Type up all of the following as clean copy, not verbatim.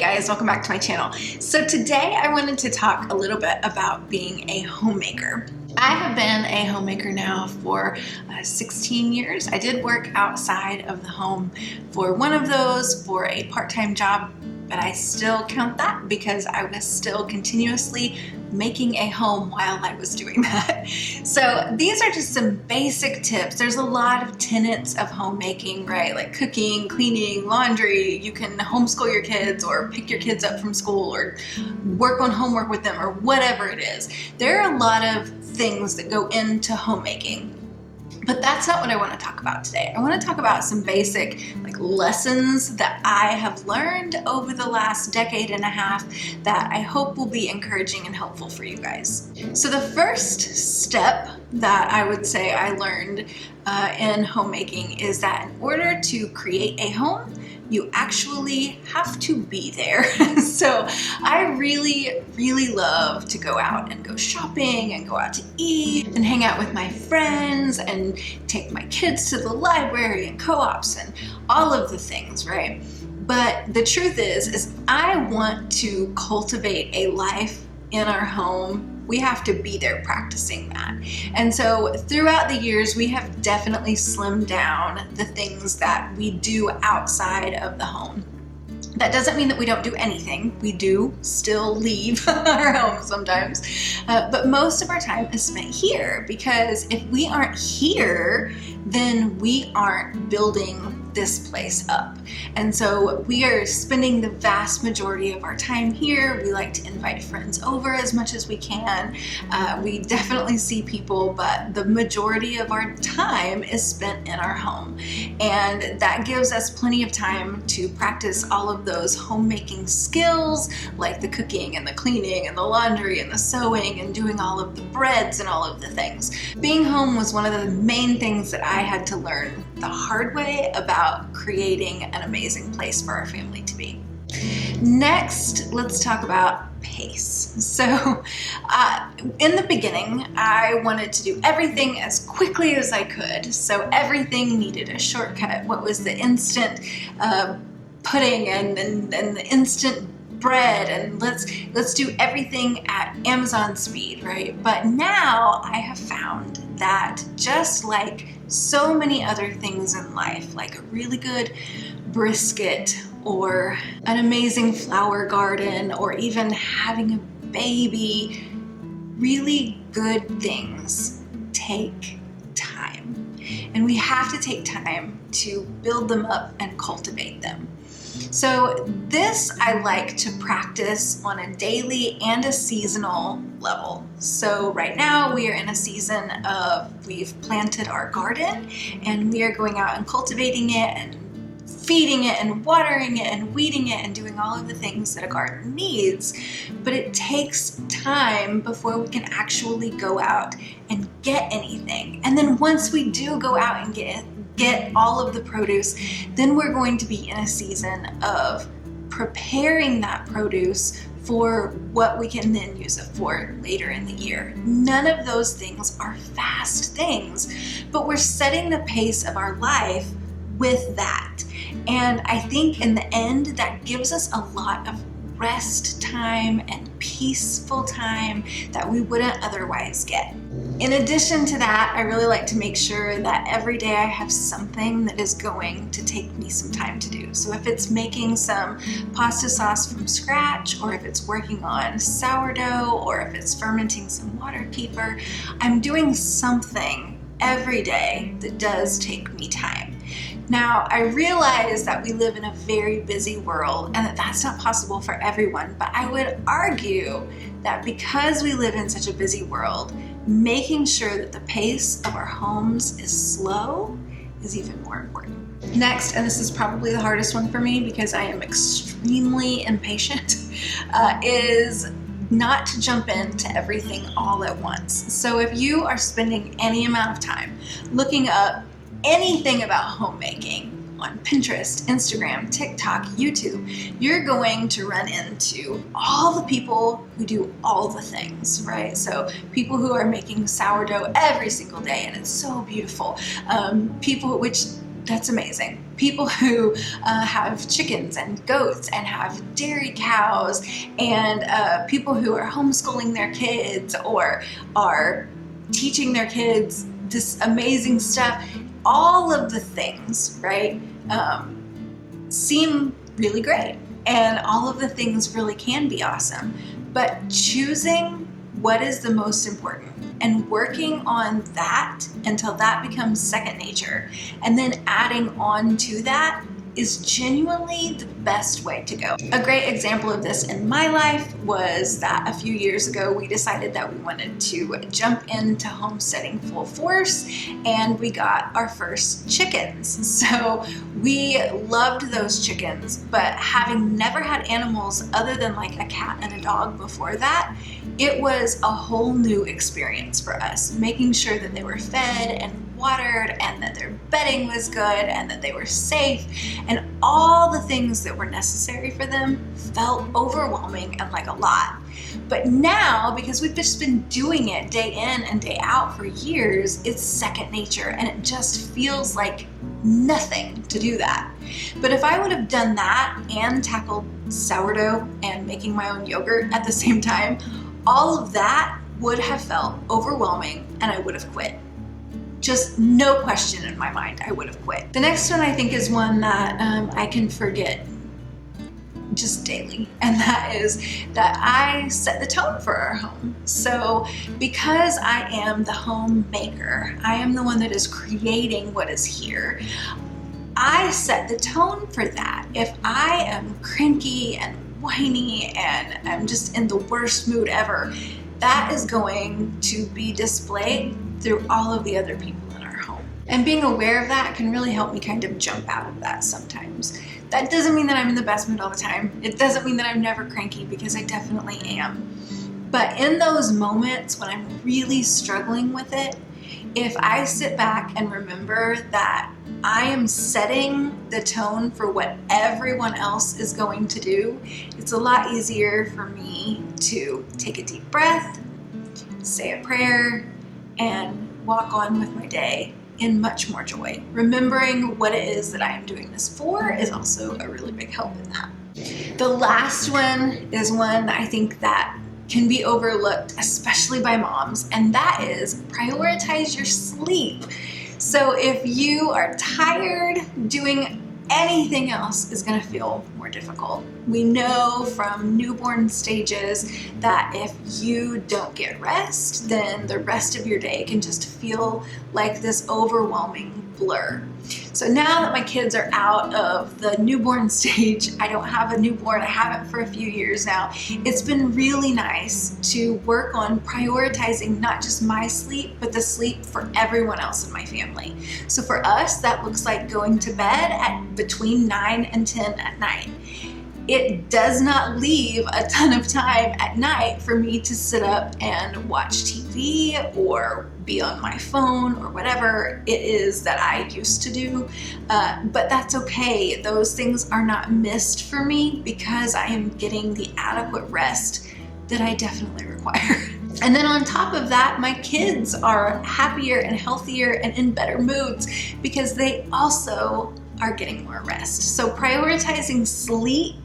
guys, welcome back to my channel. So today I wanted to talk a little bit about being a homemaker. I have been a homemaker now for 16 years. I did work outside of the home for one of those for a part-time job, but I still count that because I was still continuously making a home while I was doing that. So these are just some basic tips. There's a lot of tenets of homemaking, right? Like cooking, cleaning, laundry. You can homeschool your kids or pick your kids up from school or work on homework with them or whatever it is. There are a lot of things that go into homemaking. But that's not what I want to talk about today. I want to talk about some basic lessons that I have learned over the last decade and a half that I hope will be encouraging and helpful for you guys. So the first step that I would say I learned in homemaking is that in order to create a home, you actually have to be there. So I really love to go out and go shopping and go out to eat and hang out with my friends and take my kids to the library and co-ops and all of the things, right? But the truth is I want to cultivate a life in our home. We have to be there practicing that. And so throughout the years, we have definitely slimmed down the things that we do outside of the home. That doesn't mean that we don't do anything. We do still leave our home sometimes, but most of our time is spent here, because if we aren't here, then we aren't building this place up. And so we are spending the vast majority of our time here. We like to invite friends over as much as we can. We definitely see people, but the majority of our time is spent in our home. And that gives us plenty of time to practice all of those homemaking skills, like the cooking and the cleaning and the laundry and the sewing and doing all of the breads and all of the things. Being home was one of the main things that I had to learn the hard way about creating an amazing place for our family to be. Next, let's talk about pace. So in the beginning, I wanted to do everything as quickly as I could. So everything needed a shortcut. What was the instant pudding and the instant bread, and let's do everything at Amazon speed, right? But now I have found that just like so many other things in life, like a really good brisket or an amazing flower garden or even having a baby, really good things take time. And we have to take time to build them up and cultivate them. So this I like to practice on a daily and a seasonal level. So right now we are in a season of we've planted our garden and we are going out and cultivating it and feeding it and watering it and weeding it and doing all of the things that a garden needs. But it takes time before we can actually go out and get anything. And then once we do go out and get all of the produce, then we're going to be in a season of preparing that produce for what we can then use it for later in the year. None of those things are fast things, but we're setting the pace of our life with that. And I think in the end, that gives us a lot of rest time and peaceful time that we wouldn't otherwise get. In addition to that, I really like to make sure that every day I have something that is going to take me some time to do. So if it's making some pasta sauce from scratch, or if it's working on sourdough, or if it's fermenting some water kefir, I'm doing something every day that does take me time. Now, I realize that we live in a very busy world and that that's not possible for everyone, but I would argue that because we live in such a busy world, making sure that the pace of our homes is slow is even more important. Next, and this is probably the hardest one for me because I am extremely impatient, is not to jump into everything all at once. So if you are spending any amount of time looking up anything about homemaking on Pinterest, Instagram, TikTok, YouTube, you're going to run into all the people who do all the things, right? So people who are making sourdough every single day and it's so beautiful. People which that's amazing. People who have chickens and goats and have dairy cows, and people who are homeschooling their kids or are teaching their kids this amazing stuff. All of the things, right, seem really great, and all of the things really can be awesome. But choosing what is the most important and working on that until that becomes second nature, and then adding on to that is genuinely the best way to go. A great example of this in my life was that a few years ago we decided that we wanted to jump into homesteading full force, and we got our first chickens. So we loved those chickens, but having never had animals other than like a cat and a dog before that, it was a whole new experience for us, making sure that they were fed and watered and that their bedding was good and that they were safe, and all the things that were necessary for them felt overwhelming and like a lot. But now, because we've just been doing it day in and day out for years, it's second nature, and it just feels like nothing to do that. But if I would have done that and tackled sourdough and making my own yogurt at the same time, all of that would have felt overwhelming and I would have quit. Just no question in my mind, I would have quit. The next one I think is one that I can forget just daily, and that is that I set the tone for our home. So because I am the homemaker, I am the one that is creating what is here, I set the tone for that. If I am cranky and whiny and I'm just in the worst mood ever, that is going to be displayed through all of the other people in our home. And being aware of that can really help me kind of jump out of that sometimes. That doesn't mean that I'm in the best mood all the time. It doesn't mean that I'm never cranky, because I definitely am. But in those moments when I'm really struggling with it, if I sit back and remember that I am setting the tone for what everyone else is going to do, it's a lot easier for me to take a deep breath, say a prayer, and walk on with my day in much more joy. Remembering what it is that I am doing this for is also a really big help in that. The last one is one I think that can be overlooked, especially by moms, and that is prioritize your sleep. So if you are tired, doing anything else is going to feel more difficult. We know from newborn stages that if you don't get rest, then the rest of your day can just feel like this overwhelming blur. So now that my kids are out of the newborn stage, I don't have a newborn, I haven't for a few years now, it's been really nice to work on prioritizing not just my sleep, but the sleep for everyone else in my family. So for us, that looks like going to bed at between 9 and 10 at night. It does not leave a ton of time at night for me to sit up and watch TV or be on my phone or whatever it is that I used to do. But that's okay. Those things are not missed for me because I am getting the adequate rest that I definitely require. And then on top of that, my kids are happier and healthier and in better moods because they also are getting more rest. So prioritizing sleep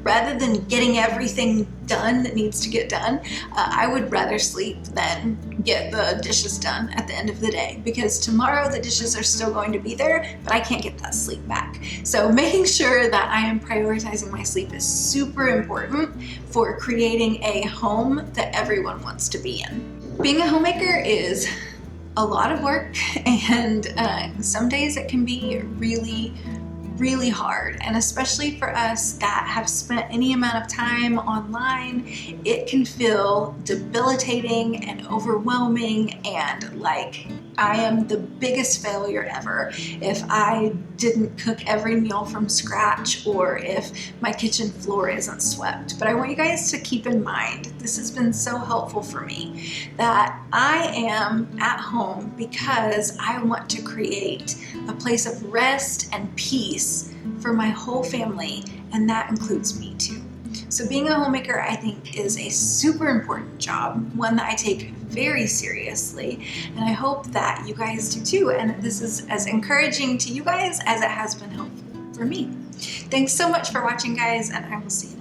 rather than getting everything done that needs to get done, I would rather sleep than get the dishes done at the end of the day, because tomorrow the dishes are still going to be there, but I can't get that sleep back. So making sure that I am prioritizing my sleep is super important for creating a home that everyone wants to be in. Being a homemaker is a lot of work, and some days it can be really hard, and especially for us that have spent any amount of time online, it can feel debilitating and overwhelming and like I am the biggest failure ever if I didn't cook every meal from scratch or if my kitchen floor isn't swept. But I want you guys to keep in mind, this has been so helpful for me, that I am at home because I want to create a place of rest and peace for my whole family, and that includes me too. So being a homemaker, I think, is a super important job, one that I take very seriously, and I hope that you guys do too, and this is as encouraging to you guys as it has been helpful for me. Thanks so much for watching, guys, and I will see you